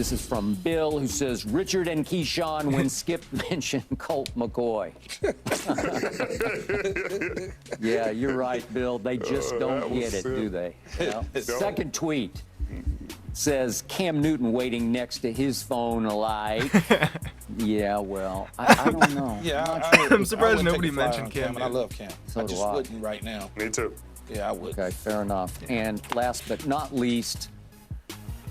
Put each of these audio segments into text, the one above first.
This is from Bill, who says, Richard and Keyshawn when Skip mentioned Colt McCoy. Yeah, you're right, Bill. They just don't get it, do they? Well, second tweet says, Cam Newton waiting next to his phone like. Yeah, well, I don't know. Yeah, I'm surprised nobody mentioned Cam. I love Cam. So I just wouldn't right now. Me too. Yeah, I would. Okay, fair enough. And last but not least,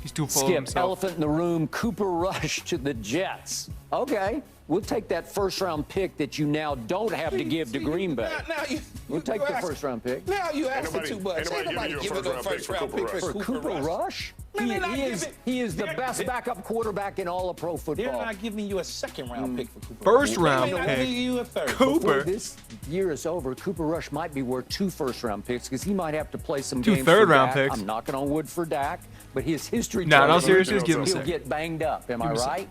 He's too full of Skip, himself. elephant in the room, Cooper Rush to the Jets. Okay, we'll take that first-round pick that you now don't have to give to Green Bay. We'll take the first-round pick. Now you asking too much. Ain't nobody giving you a first-round pick For Cooper Rush? He is the best backup quarterback in all of pro football. They're not giving you a second-round pick for Cooper. First-round They're not pick. giving you a third. Cooper. Before this year is over, Cooper Rush might be worth 2 first-round picks because he might have to play some Two games third-round for Dak. picks. I'm knocking on wood for Dak, but his history Nah, in all tells him seriousness, give him a he'll second. get banged up. Am I right?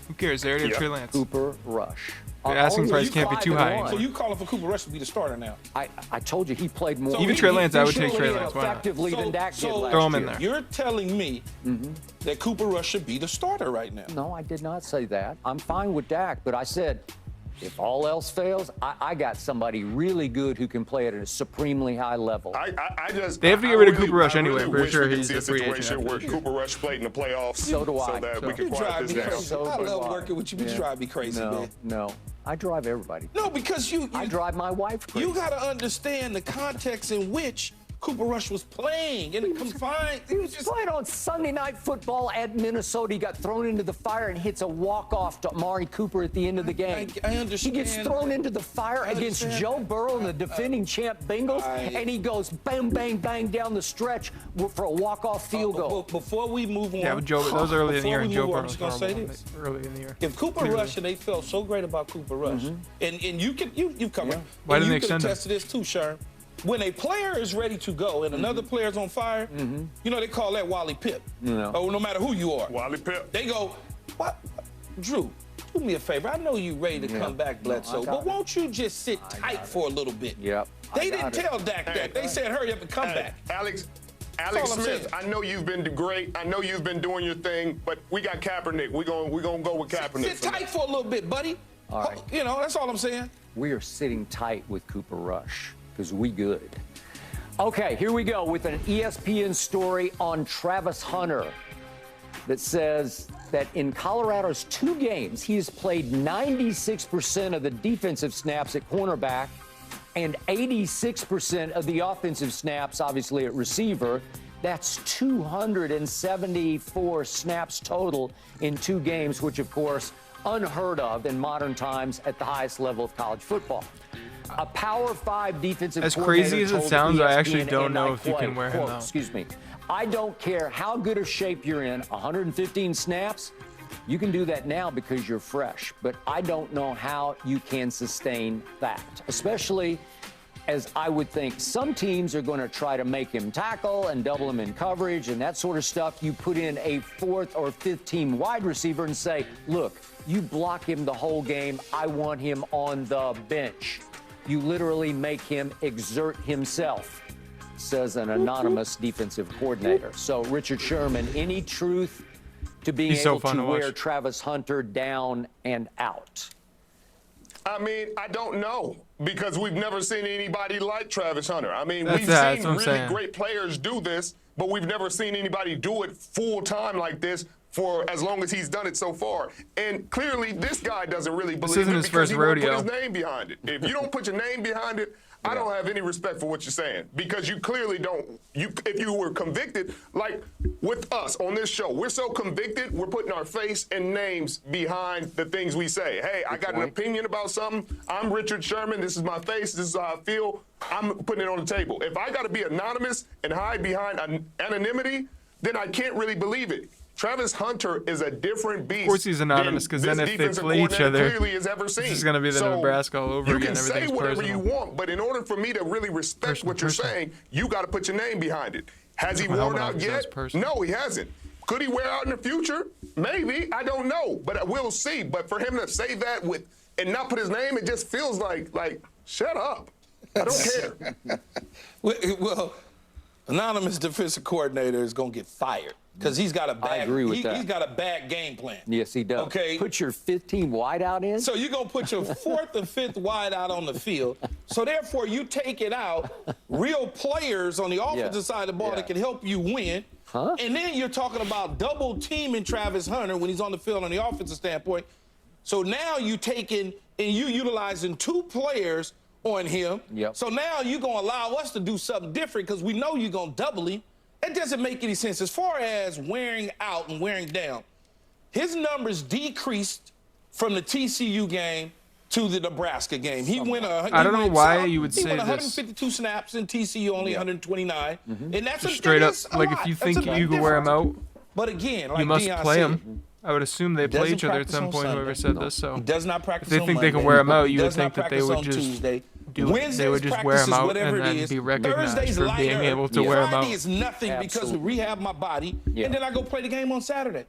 Who cares? They already have Trey Lance. Cooper Rush. The asking price He's can't be too high 5-1. So you calling for Cooper Rush to be the starter now? I told you he played more. Even Trey Lance, I would take Trey efficiently and Lance. Why not? effectively than Dak did last Throw him in year. there. You're telling me that Cooper Rush should be the starter right now? No, I did not say that. I'm fine with Dak, but I said if all else fails, I got somebody really good who can play at a supremely high level. They have to get rid of Cooper Rush anyway. I'm pretty sure he's a a free agent situation after where this year. Cooper Rush played in the playoffs. So do I. that So- we can You quiet drive this me down. crazy. So I do love I. working with you, but you drive me crazy, man. No. I drive everybody. No, because I drive my wife crazy. you got to understand the context in which Cooper Rush was playing in a confined. He was just playing on Sunday Night Football at Minnesota. He got thrown into the fire and hits a walk-off to Amari Cooper at the end of the game. I understand. He gets thrown into the fire against understand. Joe Burrow and the defending champ Bengals, and he goes bang, bang, bang down the stretch for a walk-off field goal. Before we move on, Yeah, but Joe, that was early in the year, and Joe Burrow was was going to say horrible this. early in the year. If Cooper Rush, and they felt so great about Cooper Rush, and you come Yeah. Why and didn't they you can extend him? attest to this too, Sherm. When a player is ready to go and another player's on fire, you know they call that Wally Pip. Oh, no matter who you are. Wally Pip. They go, what? Drew, do me a favor. I know you ready to come back, Bledsoe, but won't you just sit tight for a little bit? Yep. They didn't tell Dak that. They said, hurry up and come back. Alex all I'm Smith, saying. I know you've been great. I know you've been doing your thing, but we got Kaepernick. We're gonna go with Kaepernick. Sit tight for a little bit, buddy. All right. You know, that's all I'm saying. We are sitting tight with Cooper Rush because we good. Okay, here we go with an ESPN story on Travis Hunter that says that in Colorado's 2 games, he has played 96% of the defensive snaps at cornerback and 86% of the offensive snaps, obviously, at receiver. That's 274 snaps total in 2 games, which, of course, unheard of in modern times at the highest level of college football. A Power 5 defensive As coordinator crazy as it told sounds, I actually ESPN, don't and know I if you can quote, wear him quote, out. Excuse me. I don't care how good a shape you're in, 115 snaps, you can do that now because you're fresh. But I don't know how you can sustain that, especially as I would think some teams are going to try to make him tackle and double him in coverage and that sort of stuff. You put in a 4th or 5th team wide receiver and say, look, you block him the whole game. I want him on the bench. You literally make him exert himself, says an anonymous defensive coordinator. So, Richard Sherman, any truth to being He's so able fun to to watch. wear Travis Hunter down and out? I mean, I don't know because we've never seen anybody like Travis Hunter. I mean, we've that's seen what I'm really saying. great players do this, but we've never seen anybody do it full time like this for as long as he's done it so far. And clearly, this guy doesn't really believe isn't it his because first he won't rodeo. put his name behind it. If you don't put your name behind it, I don't have any respect for what you're saying because you clearly don't. If you were convicted, like with us on this show, we're so convicted, we're putting our face and names behind the things we say. Hey, I got an opinion about something. I'm Richard Sherman. This is my face. This is how I feel. I'm putting it on the table. If I got to be anonymous and hide behind anonymity, then I can't really believe it. Travis Hunter is a different beast. Of course he's anonymous, because then if they play each other, has ever seen. this is going to be the Nebraska all over again. You can say Everything's whatever personal. you want, but in order for me to really respect what you're saying, you got to put your name behind it. Has he worn out yet? No, he hasn't. Could he wear out in the future? Maybe. I don't know, but we'll see. But for him to say that and not put his name, it just feels like shut up. I don't care. Well, Anonymous defensive coordinator is going to get fired because he's got a bad. I agree with that. He's got a bad game plan. Yes, he does. Okay. Put your 15 wide out in. So you're going to put your 4th and 5th wide out on the field. So therefore, you take it out real players on the offensive side of the ball that can help you win. Huh? And then you're talking about double teaming Travis Hunter when he's on the field on the offensive standpoint. So now you taking and you utilizing 2 players on him. Yep. So now you're going to allow us to do something different because we know you're going to double him. That doesn't make any sense. As far as wearing out and wearing down, his numbers decreased from the TCU game to the Nebraska game. He went. I don't know why you would say this. He this. went 152 snaps in TCU, only 129. And that's Straight up, like if you think you could wear him out, but again, like you must Deion play said, him. I would assume they play each other at some point. Whoever said this, so he does not practice. If they on think Monday, they can wear him out, you would does think not that they practice would on just Tuesday. do it. They Wednesday's would just wear him practices, out whatever and it then is. be recognized Thursday's for being lighter. able to wear him Friday out. is nothing because we rehab my body, and then I go play the game on Saturday.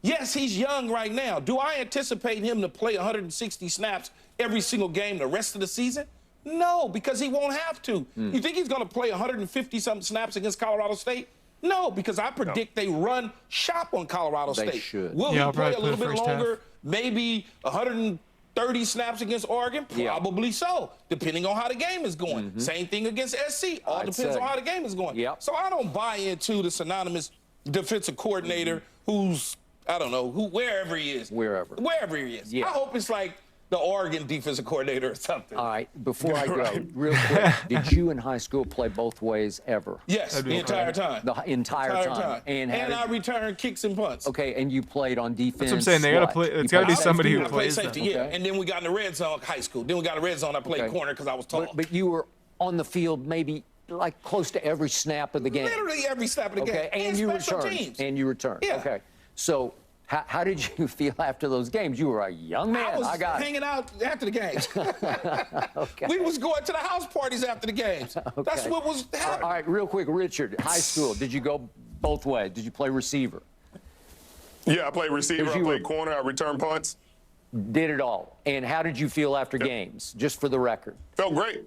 Yes, he's young right now. Do I anticipate him to play 160 snaps every single game the rest of the season? No, because he won't have to. You think he's going to play 150-something snaps against Colorado State? No, because I predict they run shop on Colorado State. They should. Will Yeah, he play a probably little play the bit first half. longer? Maybe 130 snaps against Oregon? Probably so, depending on how the game is going. Same thing against SC. All depends on how the game is going. Yep. So I don't buy into this anonymous defensive coordinator who's, I don't know, wherever he is. Wherever he is. I hope it's like the Oregon defensive coordinator or something. All right, before I go, real quick, did you in high school play both ways ever? Yes, the entire time. The entire time. And I return kicks and punts. Okay, and you played on defense. That's what I'm saying. They gotta play. It's gotta be somebody who I played plays safety, them. yeah. And then we got in the red zone, high school. Then we got in the red zone. I played corner because I was tall. But you were on the field maybe like close to every snap of the game. Literally every snap of the game. And you returned. And you returned. Yeah. Okay. So how did you feel after those games? You were a young man. I was hanging out after the games. We was going to the house parties after the games. That's what was happening. All right, real quick, Richard, high school, did you go both ways? Did you play receiver? Yeah, I played receiver, I played corner, I returned punts. Did it all. And how did you feel after games, just for the record? Felt great.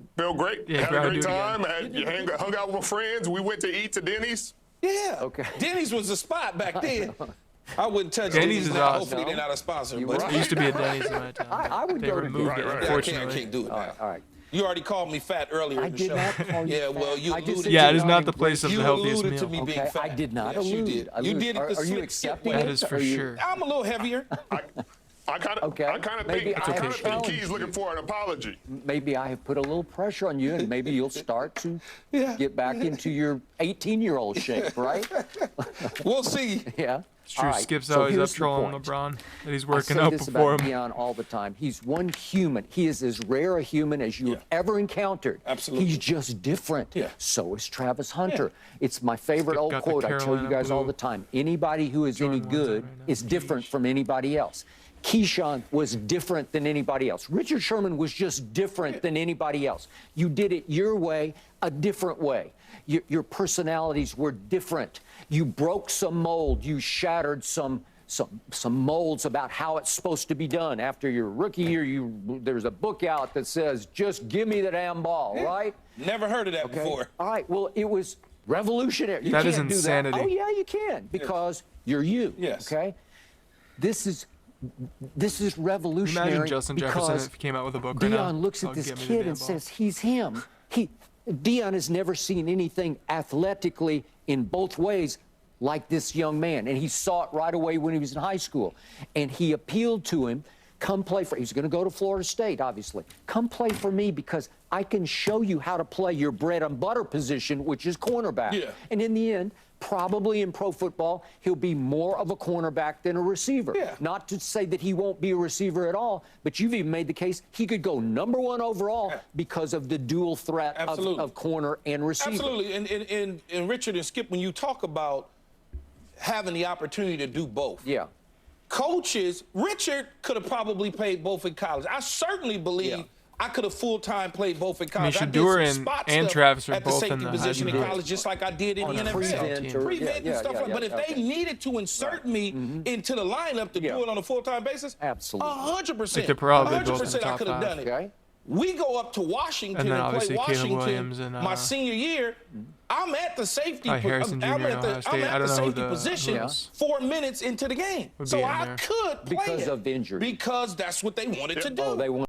Yeah, had a great time. Hung out with my friends. We went to eat to Denny's. Yeah. Okay. Denny's was the spot back then. I wouldn't touch Denny's Denny's is now. awesome. Hopefully they're not a sponsor. But It used to be a Denny's in my time. I would They go to removed it, Denny's. unfortunately. I can't do it now. All right. You already called me fat earlier in the show. I did not call you fat. Well, you I just alluded said Yeah, it you is were not having the place of you the healthiest alluded to meal. me being Okay, fat. I did not Yes, allude. you did. You did it the Are you slick accepting way. That is for sure. I'm a little heavier. I kind of think he's looking for an apology. Maybe I have put a little pressure on you, and maybe you'll start to get back into your 18-year-old shape, right? We'll see. Yeah. It's true. All right, Skip's so always up here's the trolling point. LeBron that he's I working say out this before about him. Deion all the time. He's one human. He is as rare a human as you have ever encountered. Absolutely. He's just different. Yeah. So is Travis Hunter. It's my favorite Skip old got the quote. I tell you Carolina guys all blue the time. Anybody who is any Jordan ones on good right now. is different from anybody else. Keyshawn was different than anybody else. Richard Sherman was just different than anybody else. You did it your way, a different way. Your personalities were different. You broke some mold. You shattered some molds about how it's supposed to be done. After your rookie year, there's a book out that says, just give me the damn ball, right? Never heard of that before. All right, well, it was revolutionary. You That can't is do insanity. that. Oh, yeah, you can, because you're you, Yes. okay? This is revolutionary. Imagine Justin Jefferson because if he came out with a book right now. Deion looks at Oh, this give me the kid damn and ball. says, he's him. Deion has never seen anything athletically in both ways like this young man. And he saw it right away when he was in high school. And he appealed to him, come play for, he's going to go to Florida State, obviously. Come play for me because I can show you how to play your bread and butter position, which is cornerback. Yeah. And in the end, probably in pro football, he'll be more of a cornerback than a receiver. Yeah. Not to say that he won't be a receiver at all, but you've even made the case he could go #1 overall because of the dual threat of corner and receiver. Absolutely. And Richard and Skip, when you talk about having the opportunity to do both. Yeah. Coaches, Richard could have probably played both in college. I certainly believe I could have full-time played both in college. I did Shador some spot and stuff Travis are at the both safety in the position in Heisman college, just like I did in the NFL. Prevent and stuff like that. But if they needed to insert me into the lineup to do it on a full-time basis, absolutely, 100%. Like they're probably both in the 100% I top could have done five. it. Okay. We go up to Washington And then and play obviously Caleb Washington Williams and, my senior year. I'm at the safety. Harrison Jr. I'm at the safety position 4 minutes into the game, so I could play because of the injury. Because that's what they wanted to do. Oh, they want.